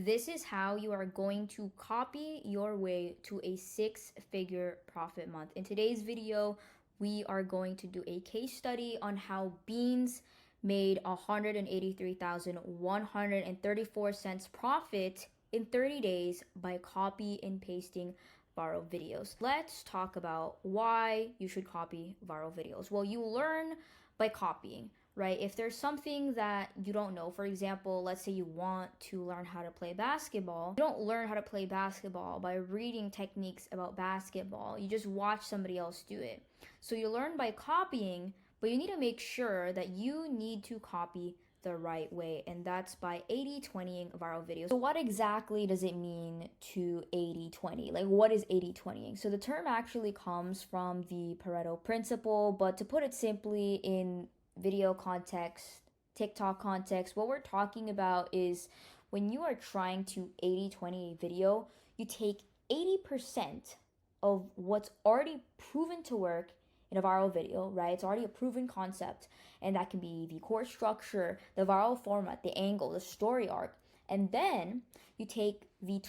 This is how you are going to copy your way to a six-figure profit month. In today's video, we are going to do a case study on how Beans made 183,134 cents profit in 30 days by copy and pasting viral videos. Let's talk about why you should copy viral videos. Well, you learn by copying, right? If there's something that you don't know, for example, let's say you want to learn how to play basketball, you don't learn how to play basketball by reading techniques about basketball. You just watch somebody else do it. So you learn by copying, but you need to make sure that you need to copy the right way, and that's by 80/20ing viral videos. So what exactly does it mean to 80/20? Like, what is 80/20ing? So the term actually comes from the Pareto principle, but to put it simply in video context, TikTok context, what we're talking about is when you are trying to 80/20 a video, you take 80% of what's already proven to work in a viral video, right? It's already a proven concept, and that can be the core structure, the viral format, the angle, the story arc. And then you take the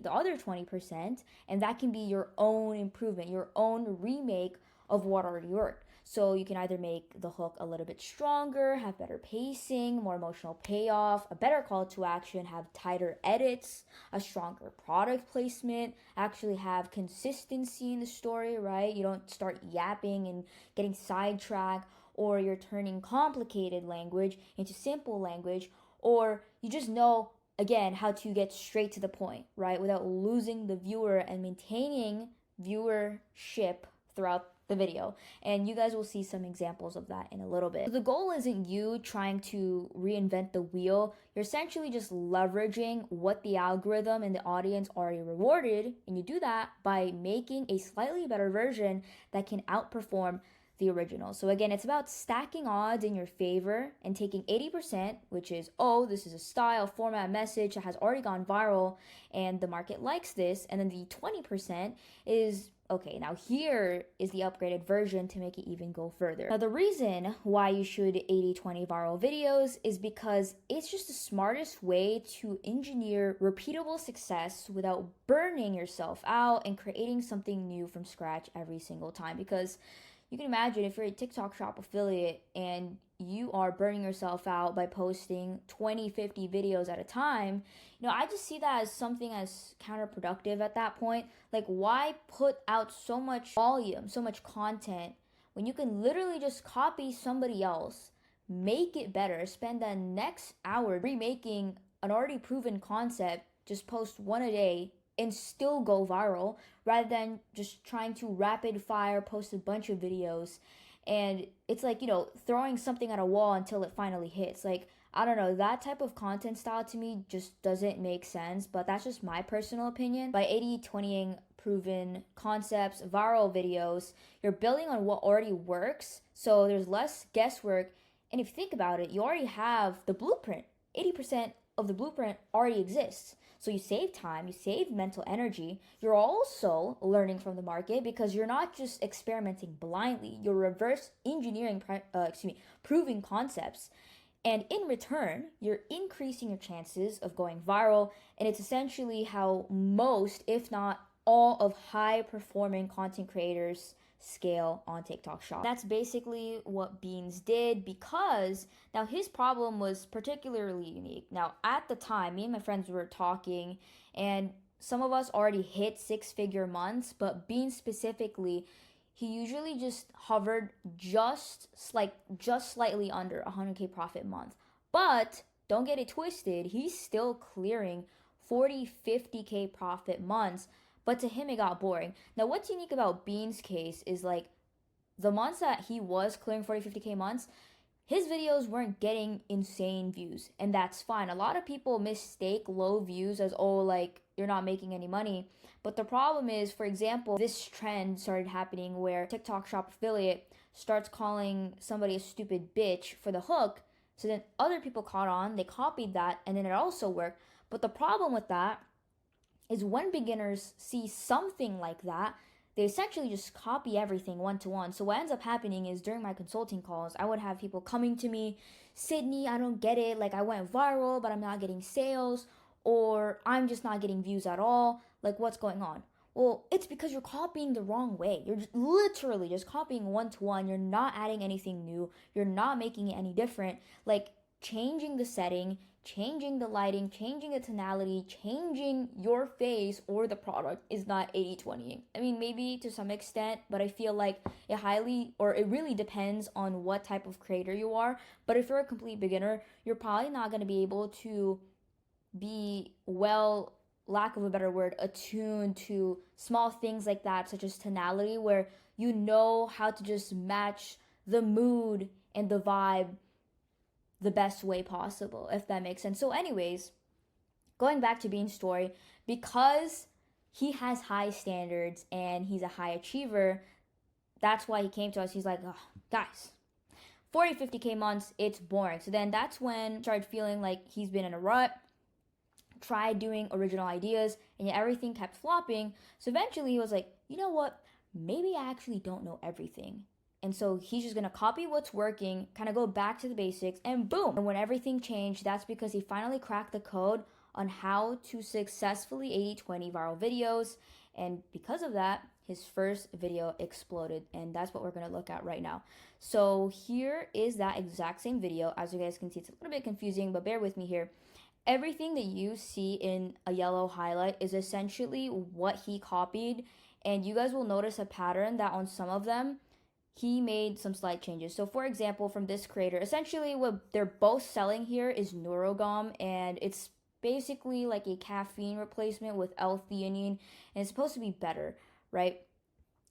other 20%, and that can be your own improvement, your own remake of what already worked. So you can either make the hook a little bit stronger, have better pacing, more emotional payoff, a better call to action, have tighter edits, a stronger product placement, actually have consistency in the story, right? You don't start yapping and getting sidetracked, or you're turning complicated language into simple language, or you just know, again, how to get straight to the point, right? Without losing the viewer and maintaining viewership throughout the video. And you guys will see some examples of that in a little bit. So the goal isn't you trying to reinvent the wheel. You're essentially just leveraging what the algorithm and the audience already rewarded, and you do that by making a slightly better version that can outperform the original. So again, it's about stacking odds in your favor and taking 80%, which is, oh, this is a style, format, message that has already gone viral and the market likes this. And then the 20% is, okay, now here is the upgraded version to make it even go further. Now, the reason why you should 80/20 viral videos is because it's just the smartest way to engineer repeatable success without burning yourself out and creating something new from scratch every single time. Because you can imagine if you're a TikTok shop affiliate and you are burning yourself out by posting 20, 50 videos at a time, I just see that as something as counterproductive at that point. Like, why put out so much volume, so much content, when you can literally just copy somebody else, make it better, spend the next hour remaking an already proven concept, just post one a day, and still go viral, rather than just trying to rapid fire post a bunch of videos. And it's like, throwing something at a wall until it finally hits. Like, I don't know, that type of content style to me just doesn't make sense, but that's just my personal opinion. By 80/20ing proven concepts, viral videos, you're building on what already works, so there's less guesswork. And if you think about it, you already have the blueprint. 80% of the blueprint already exists. So you save time, you save mental energy. You're also learning from the market because you're not just experimenting blindly. You're reverse engineering, proving concepts. And in return, you're increasing your chances of going viral. And it's essentially how most, if not all, of high performing content creators scale on TikTok Shop. That's basically what Beans did, because now his problem was particularly unique. Now, at the time, me and my friends were talking, and some of us already hit six-figure months, but Beans specifically, he usually just hovered just slightly under 100K profit month. But don't get it twisted, he's still clearing 40, 50K profit months. But to him, it got boring. Now, what's unique about Bean's case is, like, the months that he was clearing 40, 50K months, his videos weren't getting insane views. And that's fine. A lot of people mistake low views as, oh, like, you're not making any money. But the problem is, for example, this trend started happening where TikTok Shop affiliate starts calling somebody a stupid bitch for the hook. So then other people caught on, they copied that, and then it also worked. But the problem with that is when beginners see something like that, they essentially just copy everything one to one. So what ends up happening is during my consulting calls, I would have people coming to me, Sydney, I don't get it. Like, I went viral, but I'm not getting sales. or I'm just not getting views at all. Like, what's going on? Well, it's because you're copying the wrong way. You're just literally just copying one to one. You're not adding anything new. You're not making it any different. Like, changing the setting, changing the lighting, changing the tonality, changing your face or the product is not 80/20. I mean, maybe to some extent, but I feel like it really depends on what type of creator you are. But if you're a complete beginner, you're probably not going to be able to be well, lack of a better word, attuned to small things like that, such as tonality, where you know how to just match the mood and the vibe the best way possible, if that makes sense. So, anyways, going back to Bean's story, because he has high standards and he's a high achiever, that's why he came to us. He's like, oh, guys, 40, 50K months, it's boring. So then that's when he started feeling like he's been in a rut, tried doing original ideas, and yet everything kept flopping. So eventually he was like, you know what? Maybe I actually don't know everything. And so he's just gonna copy what's working, kind of go back to the basics, and boom. And when everything changed, that's because he finally cracked the code on how to successfully 80/20 viral videos. And because of that, his first video exploded. And that's what we're gonna look at right now. So here is that exact same video. As you guys can see, it's a little bit confusing, but bear with me here. Everything that you see in a yellow highlight is essentially what he copied. And you guys will notice a pattern that on some of them, he made some slight changes. So for example, from this creator, essentially what they're both selling here is Neurogum, and it's basically like a caffeine replacement with L-theanine, and it's supposed to be better, right?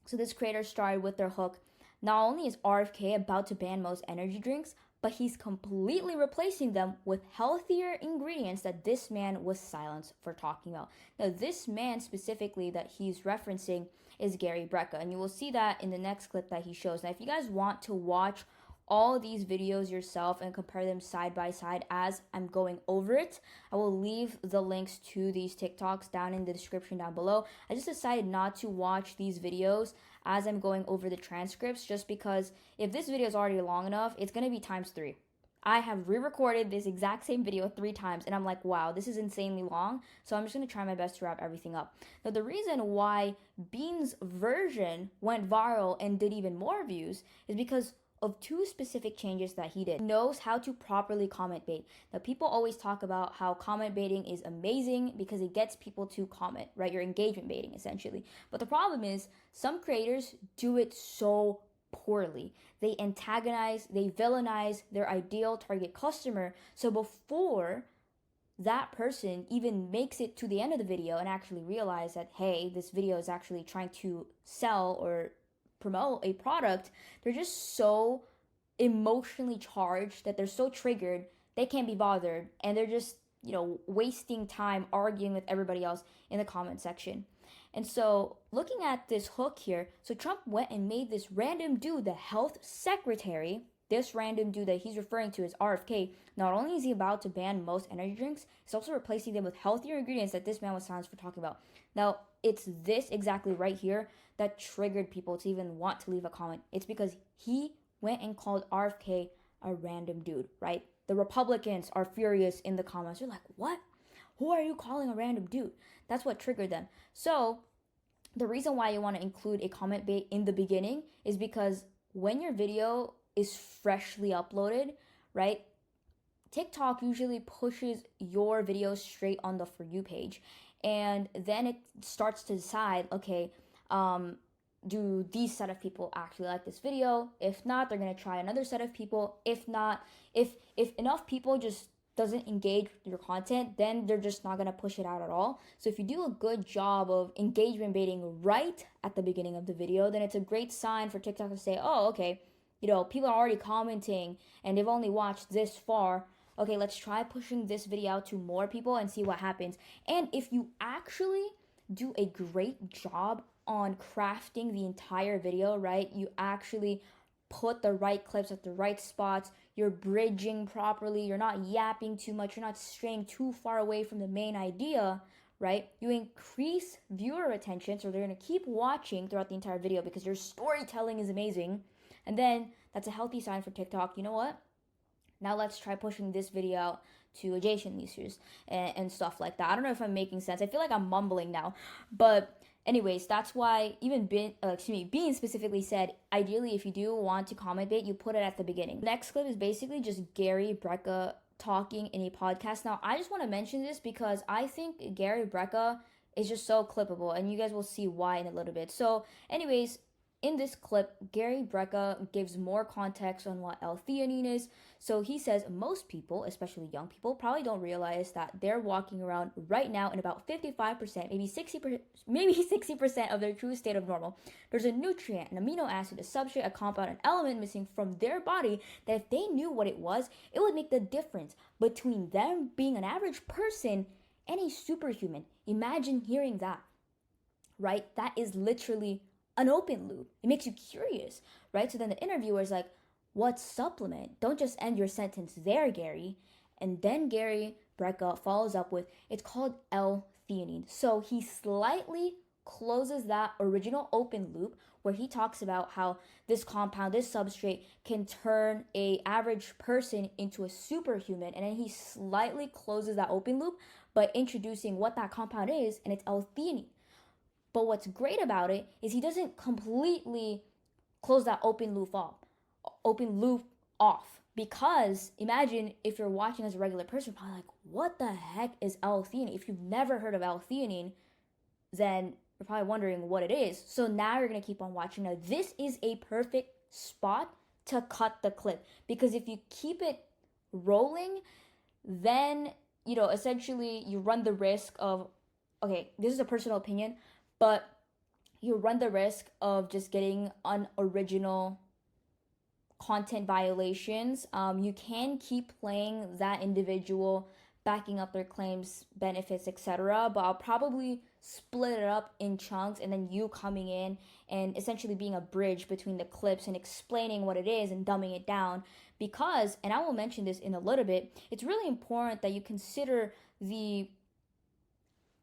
So this creator started with their hook. Not only is RFK about to ban most energy drinks, but he's completely replacing them with healthier ingredients that this man was silenced for talking about. Now, this man specifically that he's referencing is Gary Brecka, and you will see that in the next clip that he shows. Now, if you guys want to watch all these videos yourself and compare them side by side as I'm going over it, I will leave the links to these TikToks down in the description down below. I just decided not to watch these videos as I'm going over the transcripts, just because if this video is already long enough, it's going to be times 3. I have re-recorded this exact same video 3 times, and I'm like, wow, this is insanely long. So I'm just going to try my best to wrap everything up. Now, the reason why Bean's version went viral and did even more views is because of 2 specific changes that he did. He knows how to properly comment bait. Now, people always talk about how comment baiting is amazing because it gets people to comment, right? You're engagement baiting, essentially. But the problem is, some creators do it so poorly. They antagonize, they villainize their ideal target customer. So before that person even makes it to the end of the video and actually realize that, hey, this video is actually trying to sell or promote a product, they're just so emotionally charged that they're so triggered, they can't be bothered. And they're just, wasting time arguing with everybody else in the comment section. And so looking at this hook here, so Trump went and made this random dude the health secretary. This random dude that he's referring to as RFK, not only is he about to ban most energy drinks, he's also replacing them with healthier ingredients that this man was silenced for talking about. Now, it's this exactly right here that triggered people to even want to leave a comment. It's because he went and called RFK a random dude, right? The Republicans are furious in the comments. They're like, what? Who are you calling a random dude? That's what triggered them. So the reason why you want to include a comment bait in the beginning is because when your video is freshly uploaded, right? TikTok usually pushes your video straight on the For You page. And then it starts to decide, okay, do these set of people actually like this video? If not, they're going to try another set of people. If not, if enough people just doesn't engage with your content, then they're just not going to push it out at all. So if you do a good job of engagement baiting right at the beginning of the video, then it's a great sign for TikTok to say, oh, okay, people are already commenting and they've only watched this far. Okay, let's try pushing this video out to more people and see what happens. And if you actually do a great job on crafting the entire video, right? You actually put the right clips at the right spots. You're bridging properly. You're not yapping too much. You're not straying too far away from the main idea, right? You increase viewer attention, so they're going to keep watching throughout the entire video because your storytelling is amazing. And then that's a healthy sign for TikTok. You know what? Now let's try pushing this video out to adjacent users and stuff like that. I don't know if I'm making sense. I feel like I'm mumbling now, but anyways, that's why even Bean specifically said, ideally, if you do want to comment bait, you put it at the beginning. Next clip is basically just Gary Brecka talking in a podcast. Now, I just want to mention this because I think Gary Brecka is just so clippable, and you guys will see why in a little bit. So, anyways, in this clip, Gary Brecka gives more context on what L-theanine is. So he says most people, especially young people, probably don't realize that they're walking around right now in about 55%, maybe 60% of their true state of normal. There's a nutrient, an amino acid, a substrate, a compound, an element missing from their body that if they knew what it was, it would make the difference between them being an average person and a superhuman. Imagine hearing that, right? That is literally an open loop. It makes you curious, right? So then the interviewer is like, what supplement? Don't just end your sentence there, Gary. And then Gary Brecka follows up with, it's called L-theanine. So he slightly closes that original open loop where he talks about how this compound, this substrate can turn a average person into a superhuman. And then he slightly closes that open loop by introducing what that compound is, and it's L-theanine. But what's great about it is he doesn't completely close that open loop off. Because imagine if you're watching as a regular person, probably like, what the heck is L-theanine? If you've never heard of L-theanine, then you're probably wondering what it is. So now you're going to keep on watching. Now, this is a perfect spot to cut the clip. Because if you keep it rolling, then, essentially you run the risk of, okay, this is a personal opinion, but you run the risk of just getting unoriginal content violations. You can keep playing that individual, backing up their claims, benefits, etc. But I'll probably split it up in chunks and then you coming in and essentially being a bridge between the clips and explaining what it is and dumbing it down. Because, and I will mention this in a little bit, it's really important that you consider the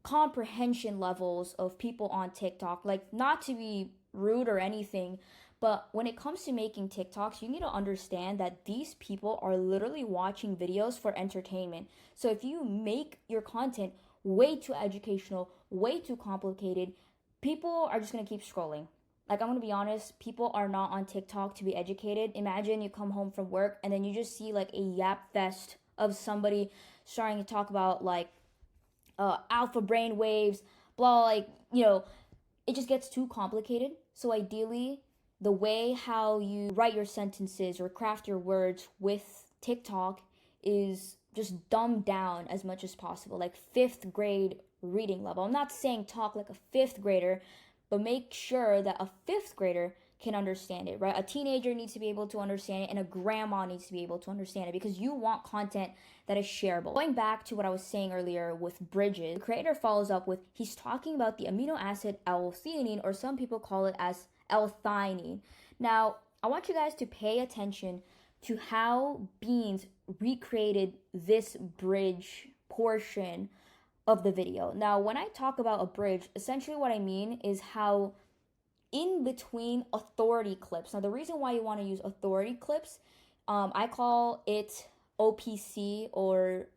comprehension levels of people on TikTok. Like, not to be rude or anything, but when it comes to making TikToks, you need to understand that these people are literally watching videos for entertainment. So if you make your content way too educational, way too complicated, people are just going to keep scrolling. Like, I'm going to be honest, people are not on TikTok to be educated. Imagine you come home from work and then you just see like a yap fest of somebody starting to talk about like alpha brain waves, blah, like, it just gets too complicated. So ideally, the way how you write your sentences or craft your words with TikTok is just dumbed down as much as possible, like 5th grade reading level. I'm not saying talk like a 5th grader, but make sure that a 5th grader can understand it, right? A teenager needs to be able to understand it, and a grandma needs to be able to understand it, because you want content that is shareable. Going back to what I was saying earlier with bridges, the creator follows up with, he's talking about the amino acid L-theanine, or some people call it as L-theanine. Now, I want you guys to pay attention to how Beans recreated this bridge portion of the video. Now, when I talk about a bridge, essentially what I mean is how in between authority clips. Now, the reason why you want to use authority clips, I call it OPC, or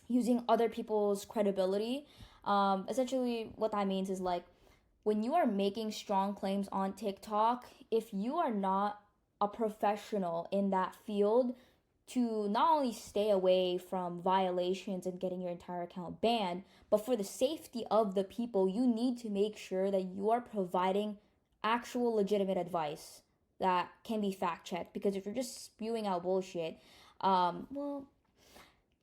using other people's credibility. Essentially, what that means is like, when you are making strong claims on TikTok, if you are not a professional in that field, to not only stay away from violations and getting your entire account banned, but for the safety of the people, you need to make sure that you are providing actual legitimate advice that can be fact checked. Because if you're just spewing out bullshit, well,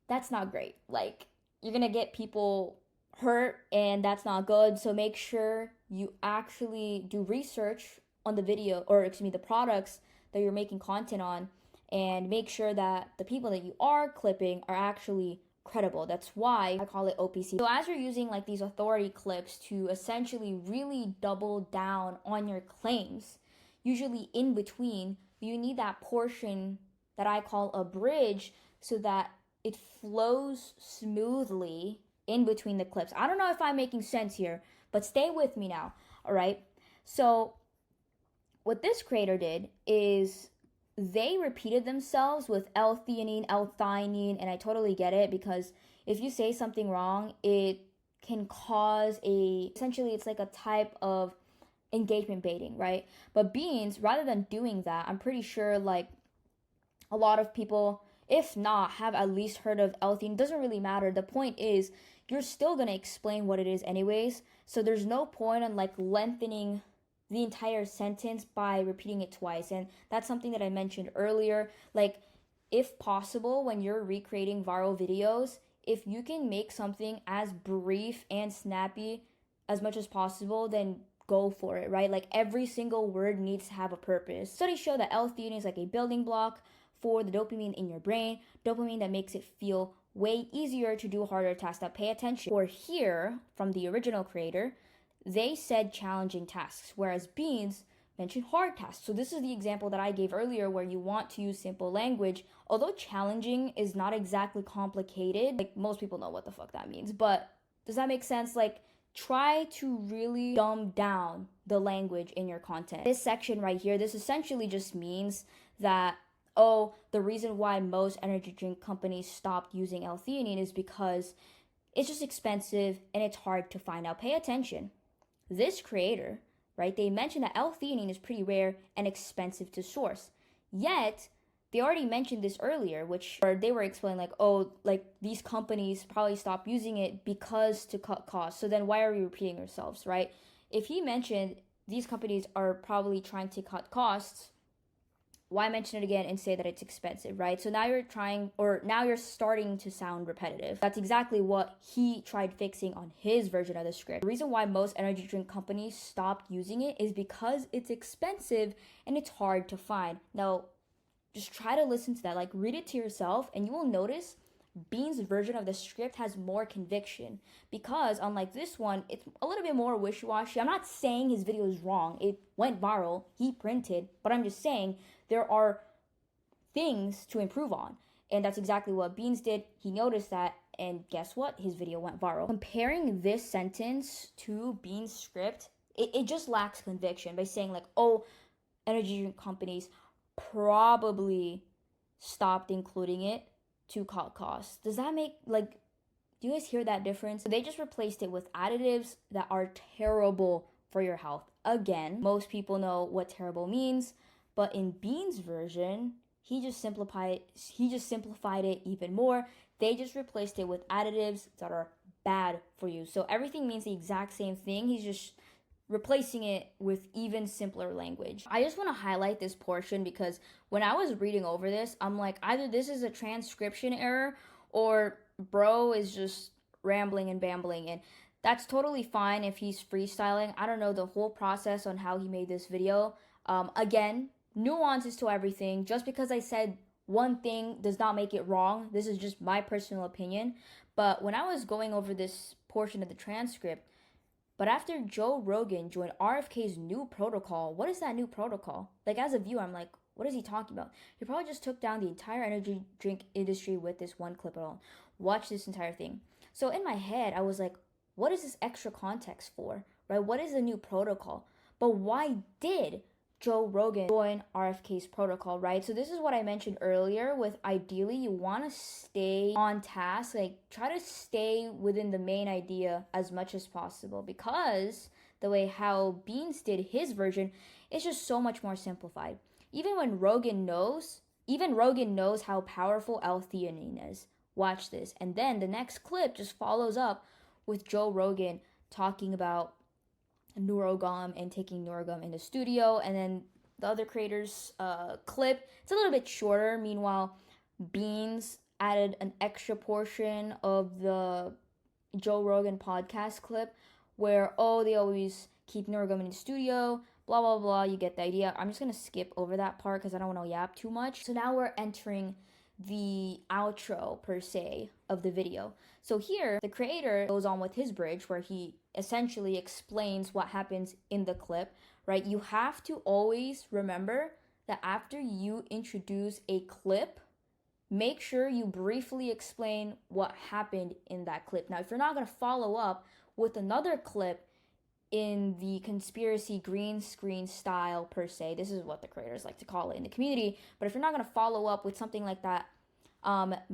that's not great. Like, you're gonna get people hurt, and that's not good. So make sure you actually do research on the video, or the products that you're making content on, and make sure that the people that you are clipping are actually credible. That's why I call it OPC. So as you're using like these authority clips to essentially really double down on your claims, usually in between, you need that portion that I call a bridge, so that it flows smoothly in between the clips. I don't know if I'm making sense here, but stay with me now, all right? So what this creator did is they repeated themselves with L-theanine, L-theanine, and I totally get it, because if you say something wrong, it can cause essentially it's like a type of engagement baiting, right? But Beans, rather than doing that, I'm pretty sure like a lot of people, if not, have at least heard of L-theanine. It doesn't really matter. The point is, you're still going to explain what it is anyways. So there's no point in like lengthening the entire sentence by repeating it twice. And that's something that I mentioned earlier. Like, if possible, when you're recreating viral videos, if you can make something as brief and snappy as much as possible, then go for it, right? Like, every single word needs to have a purpose. Studies show that L-theanine is like a building block for the dopamine in your brain, dopamine that makes it feel way easier to do harder tasks. That pay attention. Or here, from the original creator, they said challenging tasks, whereas Beans mentioned hard tasks. So this is the example that I gave earlier where you want to use simple language. Although challenging is not exactly complicated, like most people know what the fuck that means, but does that make sense? Like, try to really dumb down the language in your content. This section right here, this essentially just means that, oh, the reason why most energy drink companies stopped using L-theanine is because it's just expensive and it's hard to find out. Pay attention. This creator, right, they mentioned that L-theanine is pretty rare and expensive to source. Yet, they already mentioned this earlier, or they were explaining like, oh, like these companies probably stopped using it because to cut costs. So then why are we repeating ourselves, right? If he mentioned these companies are probably trying to cut costs, why mention it again and say that it's expensive, right? So now you're starting to sound repetitive. That's exactly what he tried fixing on his version of the script. The reason why most energy drink companies stopped using it is because it's expensive and it's hard to find. Now, just try to listen to that, like read it to yourself, and you will notice Bean's version of the script has more conviction, because unlike this one, it's a little bit more wishy-washy. I'm not saying his video is wrong. It went viral, he printed, but I'm just saying there are things to improve on. And that's exactly what Beans did. He noticed that, and guess what? His video went viral. Comparing this sentence to Beans' script, it just lacks conviction by saying like, oh, energy drink companies probably stopped including it to cut costs. Does that make, like, do you guys hear that difference? They just replaced it with additives that are terrible for your health. Again, most people know what terrible means, but in Bean's version, he just simplified it even more. They just replaced it with additives that are bad for you. So everything means the exact same thing. He's just replacing it with even simpler language. I just want to highlight this portion because when I was reading over this, I'm like, either this is a transcription error or bro is just rambling and bambling, and that's totally fine if he's freestyling. I don't know the whole process on how he made this video. Again, nuances to everything. Just because I said one thing does not make it wrong. This is just my personal opinion. But when I was going over this portion of the transcript, but after Joe Rogan joined RFK's new protocol, what is that new protocol? Like, as a viewer, I'm like, what is he talking about? He probably just took down the entire energy drink industry with this one clip alone. Watch this entire thing. So in my head, I was like, what is this extra context for, right? What is the new protocol? But why did Joe Rogan join RFK's protocol, right? So this is what I mentioned earlier with ideally you want to stay on task, like try to stay within the main idea as much as possible, because the way how Beans did his version is just so much more simplified. Even Rogan knows how powerful L-theanine is. Watch this. And then the next clip just follows up with Joe Rogan talking about NeuroGum and taking NeuroGum in the studio, and then the other creators clip, it's a little bit shorter. Meanwhile, Beans added an extra portion of the Joe Rogan podcast clip where, oh, they always keep NeuroGum in the studio, blah blah blah. You get the idea. I'm just gonna skip over that part because I don't want to yap too much. So now we're entering the outro per se of the video. So here the creator goes on with his bridge where he essentially explains what happens in the clip, right? You have to always remember that after you introduce a clip, make sure you briefly explain what happened in that clip. Now, if you're not going to follow up with another clip, in the conspiracy green screen style per se. This is what the creators like to call it in the community. But if you're not going to follow up with something like that,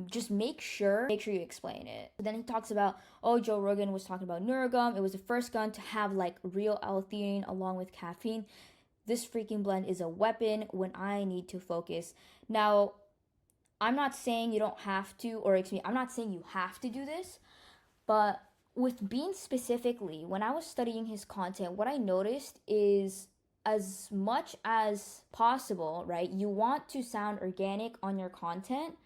just make sure you explain it. But then he talks about, oh, Joe Rogan was talking about Neurogum. It was the first gun to have like real L-theanine along with caffeine. This freaking blend is a weapon when I need to focus. Now, I'm not saying you don't have to, or excuse me, I'm not saying you have to do this, but with Beans specifically, when I was studying his content, what I noticed is as much as possible, right? You want to sound organic on your content.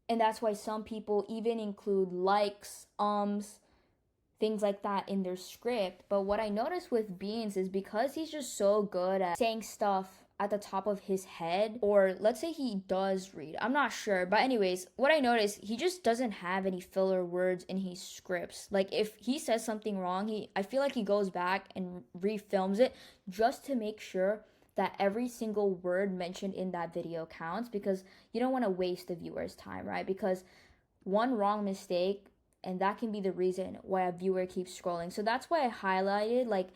And that's why some people even include likes, things like that in their script. But what I noticed with Beans is because he's just so good at saying stuff at the top of his head, or let's say he does read, I'm not sure, but anyways, what I noticed, he just doesn't have any filler words in his scripts. Like if he says something wrong, I feel like he goes back and refilms it just to make sure that every single word mentioned in that video counts, because you don't want to waste the viewer's time, right? Because one wrong mistake, and that can be the reason why a viewer keeps scrolling. So that's why I highlighted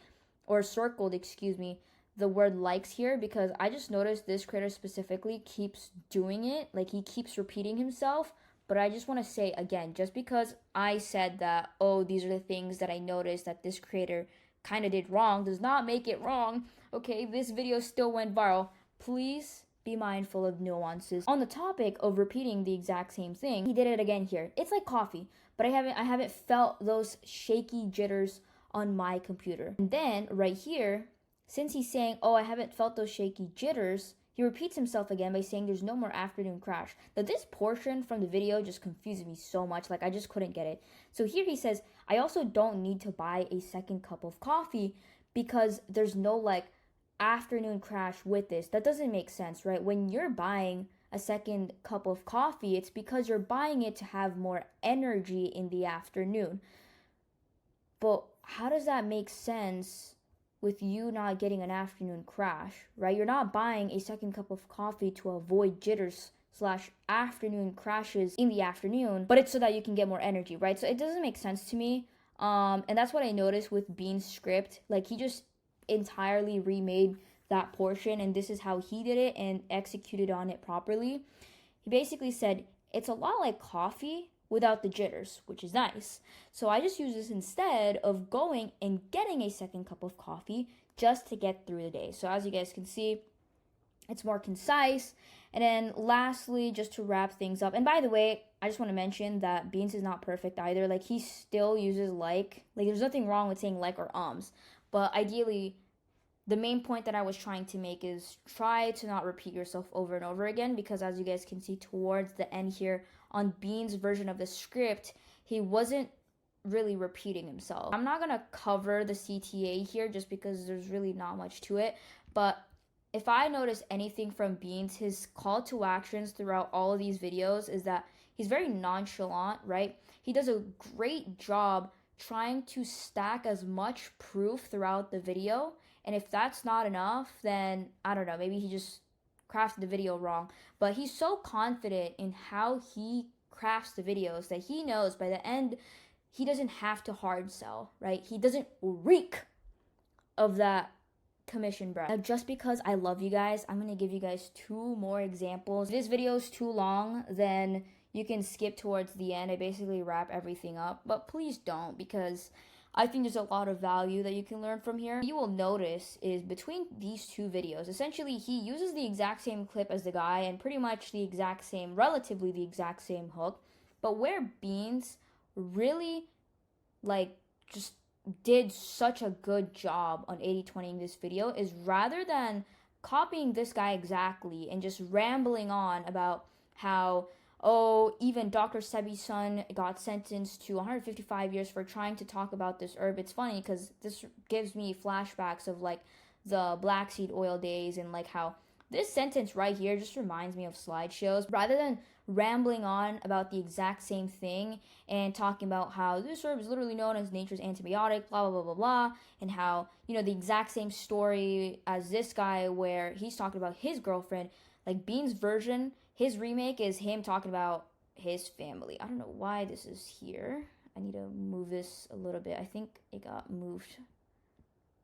or circled, excuse me, the word likes here, because I just noticed this creator specifically keeps doing it. Like he keeps repeating himself. But I just want to say again, just because I said that, oh, these are the things that I noticed that this creator kind of did wrong, does not make it wrong. Okay, this video still went viral. Please be mindful of nuances. On the topic of repeating the exact same thing, he did it again here. It's like coffee, but I haven't felt those shaky jitters on my computer. And then right here, since he's saying, oh, I haven't felt those shaky jitters, he repeats himself again by saying there's no more afternoon crash. Now this portion from the video just confuses me so much, like I just couldn't get it. So here he says, I also don't need to buy a second cup of coffee because there's no like afternoon crash with this. That doesn't make sense, right? When you're buying a second cup of coffee, it's because you're buying it to have more energy in the afternoon. But how does that make sense with you not getting an afternoon crash, right? You're not buying a second cup of coffee to avoid jitters / afternoon crashes in the afternoon, but it's so that you can get more energy, right? So it doesn't make sense to me. And that's what I noticed with Bean's script. Like he just entirely remade that portion, and this is how he did it and executed on it properly. He basically said, it's a lot like coffee without the jitters, which is nice. So I just use this instead of going and getting a second cup of coffee just to get through the day. So as you guys can see, it's more concise. And then lastly, just to wrap things up, and by the way, I just want to mention that Beans is not perfect either. Like he still uses like there's nothing wrong with saying like or ums, but ideally the main point that I was trying to make is try to not repeat yourself over and over again, because as you guys can see towards the end here on Bean's version of the script, he wasn't really repeating himself. I'm not going to cover the CTA here just because there's really not much to it, but if I notice anything from Beans, his call to actions throughout all of these videos is that he's very nonchalant, right? He does a great job trying to stack as much proof throughout the video. And if that's not enough, then I don't know, maybe he just crafted the video wrong. But he's so confident in how he crafts the videos that he knows by the end, he doesn't have to hard sell, right? He doesn't reek of that commission bread. Now, just because I love you guys, I'm going to give you guys 2 more examples. If this video is too long, then you can skip towards the end. I basically wrap everything up, but please don't, because I think there's a lot of value that you can learn from here. You will notice is between these 2 videos, essentially he uses the exact same clip as the guy and pretty much relatively the exact same hook. But where Beans really just did such a good job on 80/20ing this video is rather than copying this guy exactly and just rambling on about how, oh, even Dr. Sebi's son got sentenced to 155 years for trying to talk about this herb. It's funny because this gives me flashbacks of the black seed oil days, and how this sentence right here just reminds me of slideshows. Rather than rambling on about the exact same thing and talking about how this herb is literally known as nature's antibiotic, blah, blah, blah, blah, blah, and how, the exact same story as this guy where he's talking about his girlfriend, Bean's version, his remake is him talking about his family. I don't know why this is here. I need to move this a little bit. I think it got moved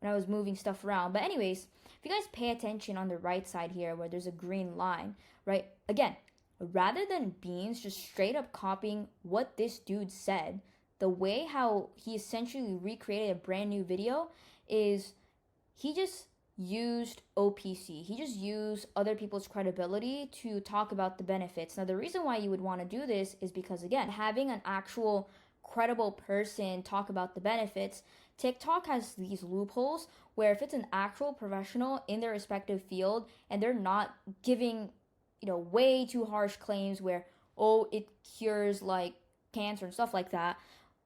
when I was moving stuff around. But anyways, if you guys pay attention on the right side here where there's a green line, right? Again, rather than Beans just straight up copying what this dude said, the way how he essentially recreated a brand new video is he just used OPC. He just used other people's credibility to talk about the benefits. Now, the reason why you would want to do this is because, again, having an actual credible person talk about the benefits, TikTok has these loopholes where if it's an actual professional in their respective field and they're not giving, way too harsh claims where, oh, it cures like cancer and stuff like that,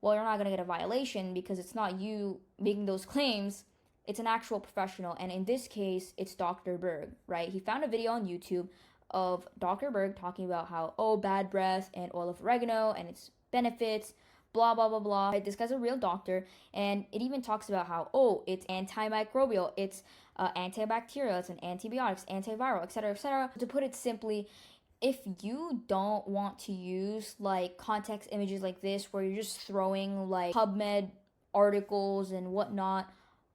well, you're not going to get a violation because it's not you making those claims. It's an actual professional, and in this case, it's Dr. Berg, right? He found a video on YouTube of Dr. Berg talking about how, bad breath and oil of oregano and its benefits, blah, blah, blah, blah. Right? This guy's a real doctor, and it even talks about how, it's antimicrobial, it's antibacterial, it's an antibiotics, antiviral, etc., etc. To put it simply, if you don't want to use like context images like this, where you're just throwing like PubMed articles and whatnot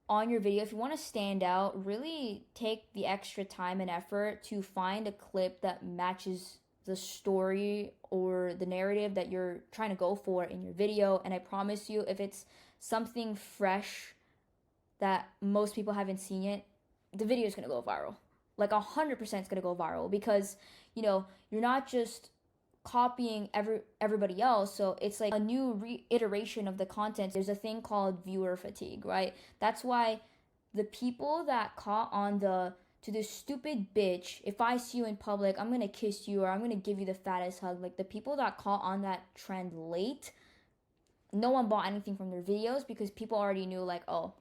on your video, if you want to stand out, really take the extra time and effort to find a clip that matches the story or the narrative that you're trying to go for in your video. And I promise you, if it's something fresh that most people haven't seen yet, the video is going to go viral. Like 100% it's going to go viral because, you're not just copying everybody else, so it's like a new reiteration of the content. There's a thing called viewer fatigue, right? That's why the people that caught on to this stupid bitch, if I see you in public, I'm gonna kiss you or I'm gonna give you the fattest hug, like the people that caught on that trend late, no one bought anything from their videos because people already knew like, oh,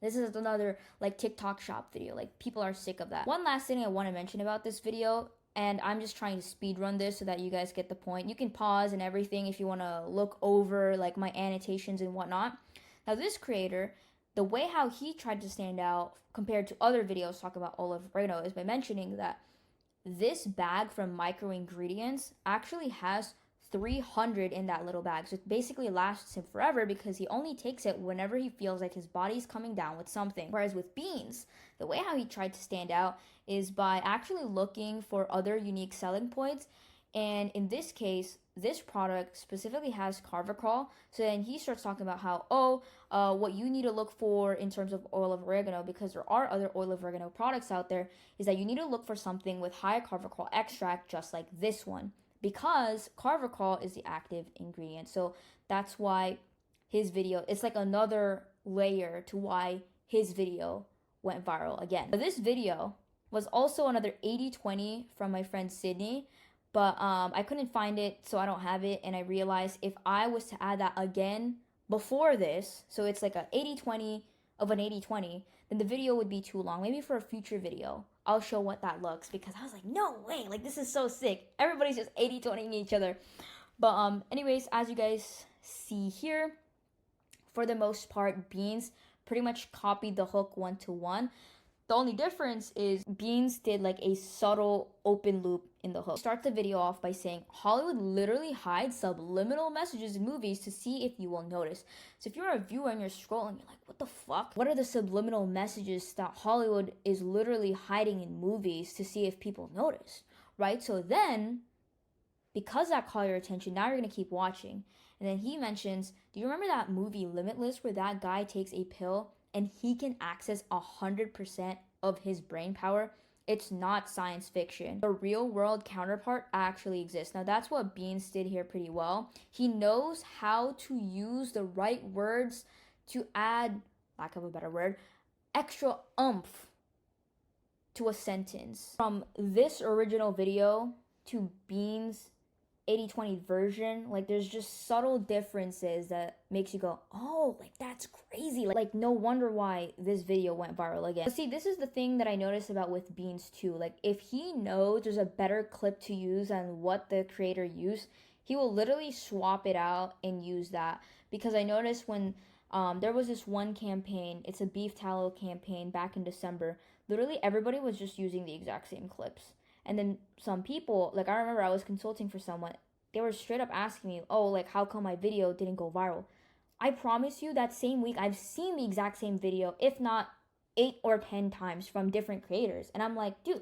this is another like TikTok shop video. Like people are sick of that. One last thing I want to mention about this video, and I'm just trying to speed run this so that you guys get the point. You can pause and everything if you want to look over like my annotations and whatnot. Now this creator, the way how he tried to stand out compared to other videos talking about olive oregano is by mentioning that this bag from Micro Ingredients actually has 300 in that little bag. So it basically lasts him forever because he only takes it whenever he feels like his body's coming down with something. Whereas with Beans, the way how he tried to stand out is by actually looking for other unique selling points. And in this case, this product specifically has Carvacrol. So then he starts talking about how, what you need to look for in terms of oil of oregano, because there are other oil of oregano products out there, is that you need to look for something with high Carvacrol extract, just like this one, because Carvacrol is the active ingredient. So that's why his video, it's like another layer to why his video went viral again. So this video was also another 80/20 from my friend Sydney, but I couldn't find it, so I don't have it. And I realized if I was to add that again before this, so it's like an 80/20 of an 80/20, then the video would be too long. Maybe for a future video, I'll show what that looks, because I was like, no way, like this is so sick. Everybody's just 80/20ing each other. But anyways, as you guys see here, for the most part, Beans pretty much copied the hook 1-to-1. The only difference is Beans did like a subtle open loop in the hook. Start the video off by saying Hollywood literally hides subliminal messages in movies to see if you will notice. So if you're a viewer and you're scrolling, you're like, what the fuck? What are the subliminal messages that Hollywood is literally hiding in movies to see if people notice, right? So then, because that caught your attention, now you're going to keep watching. And then he mentions, do you remember that movie Limitless where that guy takes a pill and he can access 100% of his brain power? It's not science fiction. The real world counterpart actually exists. Now that's what Beans did here pretty well. He knows how to use the right words to add, lack of a better word, extra oomph to a sentence. From this original video to Beans' 80/20 version, like there's just subtle differences that makes you go, oh, like that's crazy. Like no wonder why this video went viral again. But see, this is the thing that I noticed about with Beans too. Like if he knows there's a better clip to use than what the creator used, he will literally swap it out and use that. Because I noticed when there was this one campaign, it's a beef tallow campaign back in December, literally everybody was just using the exact same clips. And then some people, like I remember I was consulting for someone, they were straight up asking me, oh, like how come my video didn't go viral? I promise you that same week I've seen the exact same video, if not 8 or 10 times from different creators. And I'm like, dude,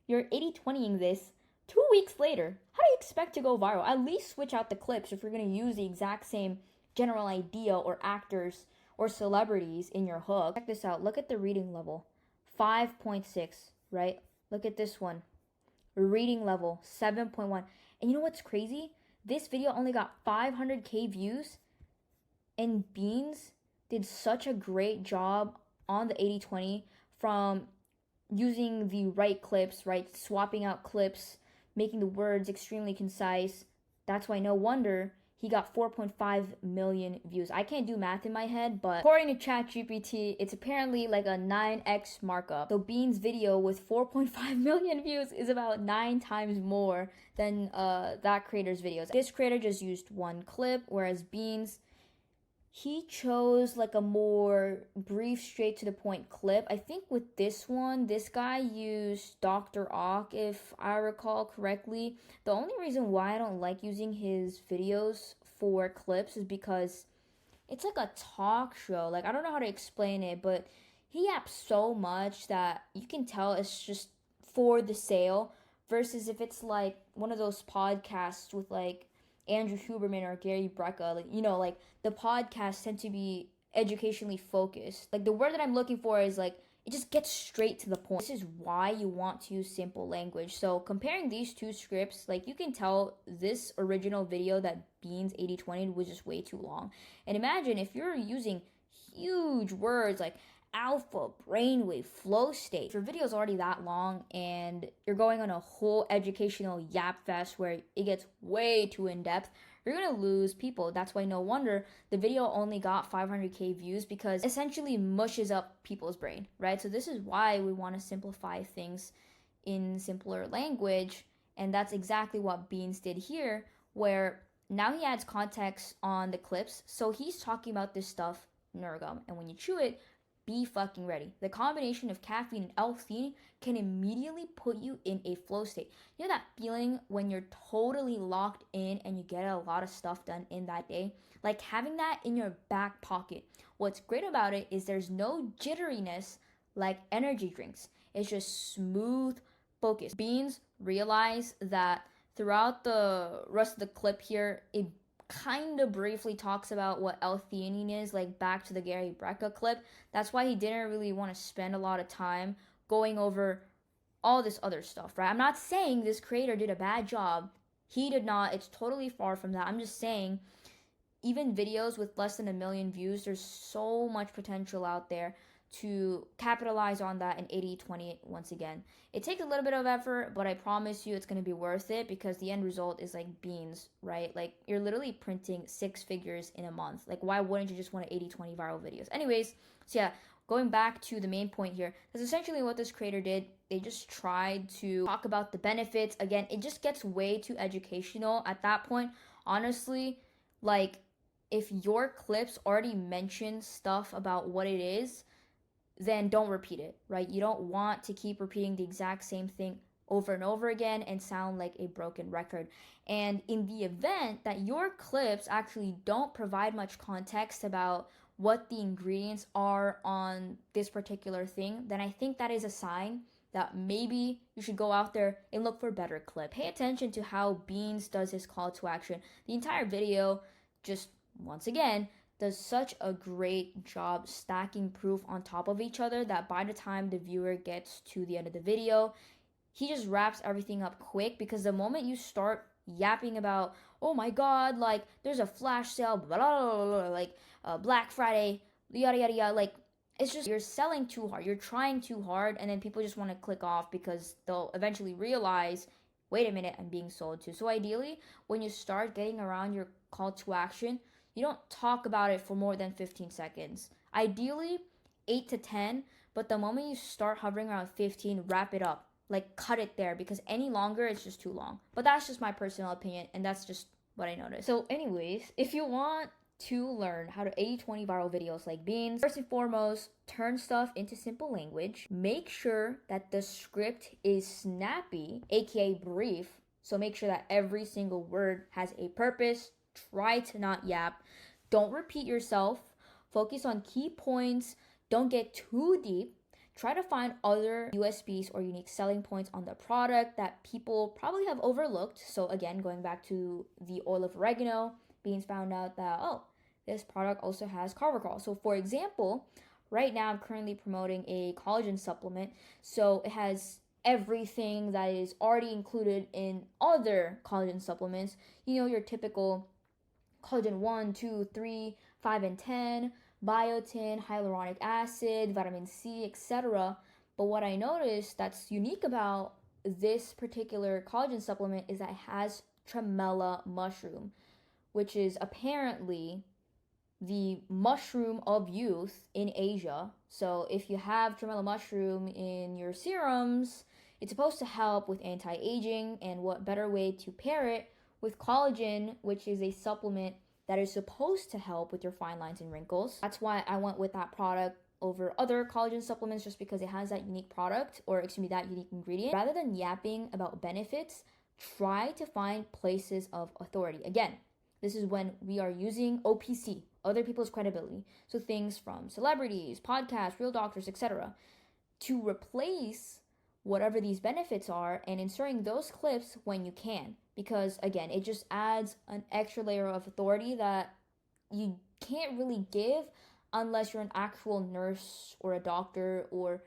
you're 80/20ing this 2 weeks later. How do you expect to go viral? At least switch out the clips if you're going to use the exact same general idea or actors or celebrities in your hook. Check this out. Look at the reading level. 5.6, right? Look at this one. Reading level 7.1. And you know what's crazy? This video only got 500K views, and Beans did such a great job on the 80/20 from using the right clips, right? Swapping out clips, making the words extremely concise. That's why no wonder he got 4.5 million views. I can't do math in my head, but according to ChatGPT, it's apparently like a 9x markup. So Beans' video with 4.5 million views is about 9 times more than that creator's videos. This creator just used one clip, whereas Beans, he chose like a more brief, straight to the point clip. I think with this one, this guy used Dr. Ock, if I recall correctly. The only reason why I don't like using his videos for clips is because it's like a talk show. Like, I don't know how to explain it, but he yaps so much that you can tell it's just for the sale, versus if it's like one of those podcasts with like Andrew Huberman or Gary Brecka, like, you know, like the podcasts tend to be educationally focused. Like, the word that I'm looking for is like, it just gets straight to the point. This is why you want to use simple language. So comparing these two scripts, like, you can tell this original video that Beans 80/20 was just way too long. And imagine if you're using huge words like alpha, brainwave, flow state. If your video is already that long and you're going on a whole educational yap fest where it gets way too in-depth, you're gonna lose people. That's why no wonder the video only got 500K views, because essentially mushes up people's brain, right? So this is why we want to simplify things in simpler language, and that's exactly what Beans did here, where now he adds context on the clips. So he's talking about this stuff, Nergum, and when you chew it, be fucking ready. The combination of caffeine and L-theanine can immediately put you in a flow state. You know that feeling when you're totally locked in and you get a lot of stuff done in that day? Like having that in your back pocket. What's great about it is there's no jitteriness like energy drinks. It's just smooth focus. Beans realize that throughout the rest of the clip here, it kind of briefly talks about what L-theanine is, like back to the Gary Brecka clip. That's why he didn't really want to spend a lot of time going over all this other stuff, right? I'm not saying this creator did a bad job. He did not. It's totally far from that. I'm just saying, even videos with less than 1 million views, there's so much potential out there to capitalize on that in 80/20 once again. It takes a little bit of effort, but I promise you it's going to be worth it, because the end result is like Beans, right? Like, you're literally printing 6 figures in a month. Like, why wouldn't you just want 80/20 viral videos? Anyways, so yeah, going back to the main point here, that's essentially what this creator did. They just tried to talk about the benefits. Again, it just gets way too educational at that point. Honestly, like, if your clips already mention stuff about what it is, then don't repeat it, right? You don't want to keep repeating the exact same thing over and over again and sound like a broken record. And in the event that your clips actually don't provide much context about what the ingredients are on this particular thing, then I think that is a sign that maybe you should go out there and look for a better clip. Pay attention to how Beans does his call to action. The entire video, just once again, does such a great job stacking proof on top of each other that by the time the viewer gets to the end of the video, he just wraps everything up quick. Because the moment you start yapping about, oh my god, like there's a flash sale, blah, blah, blah, blah, like Black Friday, yada yada yada, like it's just, you're selling too hard, you're trying too hard, and then people just want to click off because they'll eventually realize, wait a minute, I'm being sold to. So ideally, when you start getting around your call to action, you don't talk about it for more than 15 seconds. Ideally, 8 to 10, but the moment you start hovering around 15, wrap it up. Like, cut it there, because any longer, it's just too long. But that's just my personal opinion, and that's just what I noticed. So anyways, if you want to learn how to 80/20 viral videos like Beans, first and foremost, turn stuff into simple language. Make sure that the script is snappy, aka brief. So make sure that every single word has a purpose. Try to not yap. Don't repeat yourself. Focus on key points. Don't get too deep. Try to find other USPs or unique selling points on the product that people probably have overlooked. So again, going back to the oil of oregano, Beans found out that, oh, this product also has carvacrol. So for example, right now I'm currently promoting a collagen supplement. So it has everything that is already included in other collagen supplements. You know, your typical collagen 1, 2, 3, 5, and 10, biotin, hyaluronic acid, vitamin C, etc. But what I noticed that's unique about this particular collagen supplement is that it has tremella mushroom, which is apparently the mushroom of youth in Asia. So if you have tremella mushroom in your serums, it's supposed to help with anti-aging, and what better way to pair it with collagen, which is a supplement that is supposed to help with your fine lines and wrinkles. That's why I went with that product over other collagen supplements, just because it has that unique product, or excuse me, that unique ingredient. Rather than yapping about benefits, try to find places of authority. Again, this is when we are using OPC, other people's credibility. So things from celebrities, podcasts, real doctors, etc., to replace whatever these benefits are and inserting those clips when you can. Because again, it just adds an extra layer of authority that you can't really give unless you're an actual nurse or a doctor or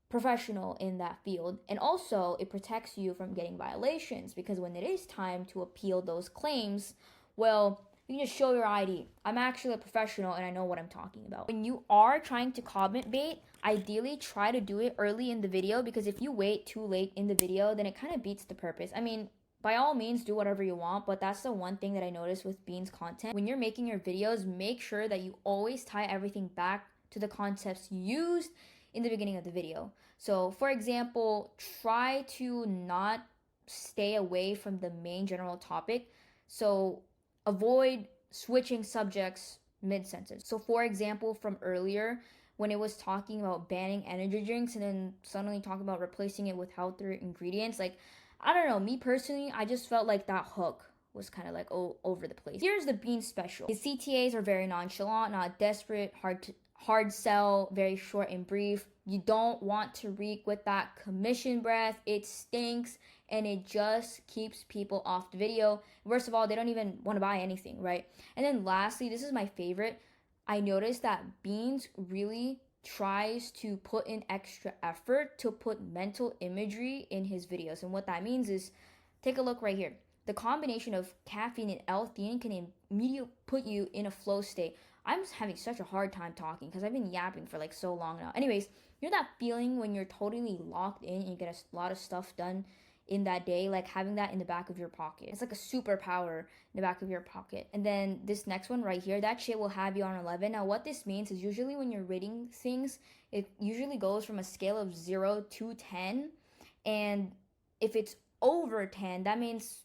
professional in that field. And also, it protects you from getting violations, because when it is time to appeal those claims, well, you can just show your ID. I'm actually a professional and I know what I'm talking about. When you are trying to comment bait, ideally try to do it early in the video, because if you wait too late in the video, then it kind of beats the purpose. I mean, by all means, do whatever you want, but that's the one thing that I noticed with Beans content. When you're making your videos, make sure that you always tie everything back to the concepts used in the beginning of the video. So, for example, try to not stay away from the main general topic. So, avoid switching subjects mid-sentence. So, for example, from earlier, when it was talking about banning energy drinks and then suddenly talking about replacing it with healthier ingredients, like, I don't know, me personally, I just felt like that hook was kind of like over the place. Here's the Bean special. His CTAs are very nonchalant, not desperate, hard sell, very short and brief. You don't want to reek with that commission breath. It stinks and it just keeps people off the video. First of all, they don't even want to buy anything, right? And then lastly, this is my favorite. I noticed that Beans really tries to put in extra effort to put mental imagery in his videos. And what that means is, take a look right here. The combination of caffeine and L-theanine can immediately put you in a flow state. I'm just having such a hard time talking because I've been yapping for like so long now. Anyways, you know that feeling when you're totally locked in and you get a lot of stuff done in that day, like having that in the back of your pocket. It's like a superpower in the back of your pocket. And then this next one right here, that shit will have you on 11. Now what this means is, usually when you're rating things, it usually goes from a scale of 0 to 10. And if it's over 10, that means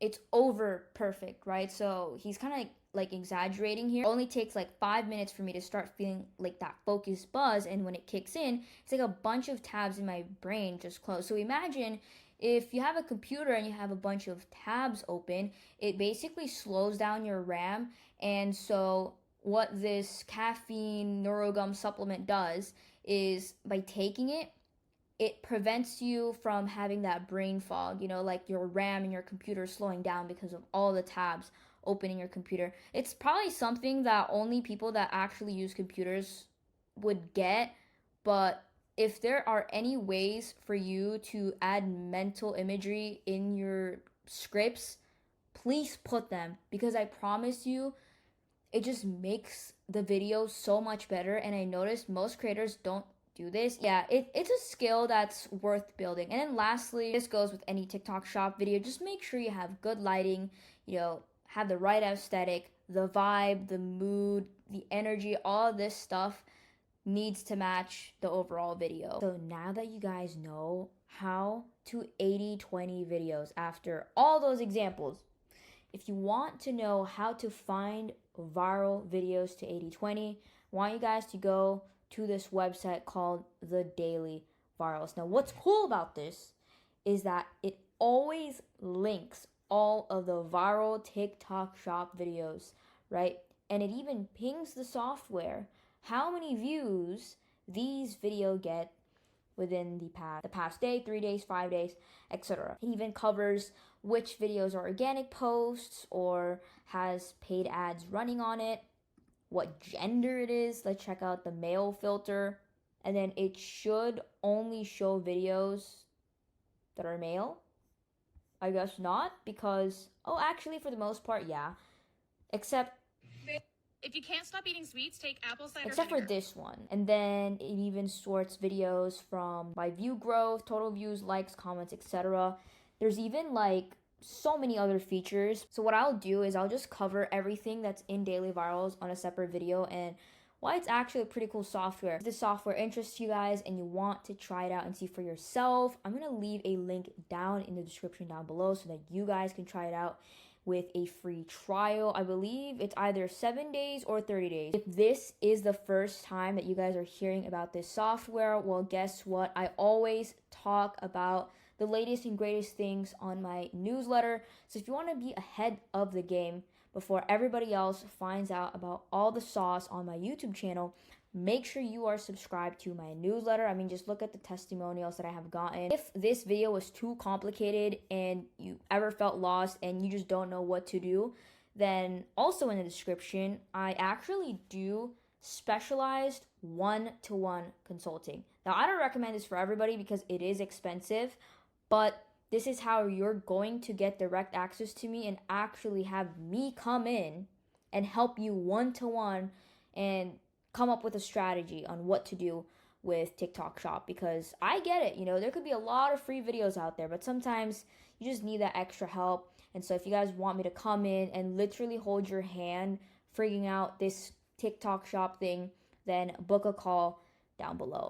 it's over perfect, right? So he's kind of like exaggerating here. It only takes like 5 minutes for me to start feeling like that focus buzz, and when it kicks in, it's like a bunch of tabs in my brain just close. So imagine if you have a computer and you have a bunch of tabs open, it basically slows down your RAM. And so what this caffeine neurogum supplement does is, by taking it, it prevents you from having that brain fog, you know, like your RAM in your computer slowing down because of all the tabs open in your computer. It's probably something that only people that actually use computers would get, but if there are any ways for you to add mental imagery in your scripts, please put them, because I promise you, it just makes the video so much better. And I noticed most creators don't do this. Yeah, it's a skill that's worth building. And then lastly, this goes with any TikTok shop video, just make sure you have good lighting, you know, have the right aesthetic, the vibe, the mood, the energy, all this stuff needs to match the overall video. So now that you guys know how to 80/20 videos after all those examples, if you want to know how to find viral videos to 80/20, I want you guys to go to this website called The Daily Virals. Now, what's cool about this is that it always links all of the viral TikTok shop videos, right? and it even pings the software how many views these video get within the past day, 3 days, 5 days, etc. It even covers which videos are organic posts or has paid ads running on it, what gender it is. Let's check out the male filter. And then it should only show videos that are male. I guess not, because, oh, actually, for the most part, yeah. Except if you can't stop eating sweets, take apple cider except vinegar. for this one. And then it even sorts videos from by view growth, total views, likes, comments, etc. There's even like so many other features. So what I'll do is I'll just cover everything that's in Daily Virals on a separate video and why it's actually a pretty cool software. If this software interests you guys and you want to try it out and see for yourself, I'm going to leave a link down in the description down below so that you guys can try it out with a free trial. I believe it's either 7 days or 30 days. If this is the first time that you guys are hearing about this software, well, guess what? I always talk about the latest and greatest things on my newsletter. So if you want to be ahead of the game before everybody else finds out about all the sauce on my YouTube channel, make sure you are subscribed to my newsletter. I mean, just look at the testimonials that I have gotten. If this video was too complicated and you ever felt lost and you just don't know what to do, then also in the description, I actually do specialized one-to-one consulting. Now, I don't recommend this for everybody because it is expensive, but this is how you're going to get direct access to me and actually have me come in and help you one-to-one and come up with a strategy on what to do with TikTok Shop, because I get it, there could be a lot of free videos out there, but sometimes you just need that extra help. And so if you guys want me to come in and literally hold your hand figuring out this TikTok Shop thing, then book a call down below.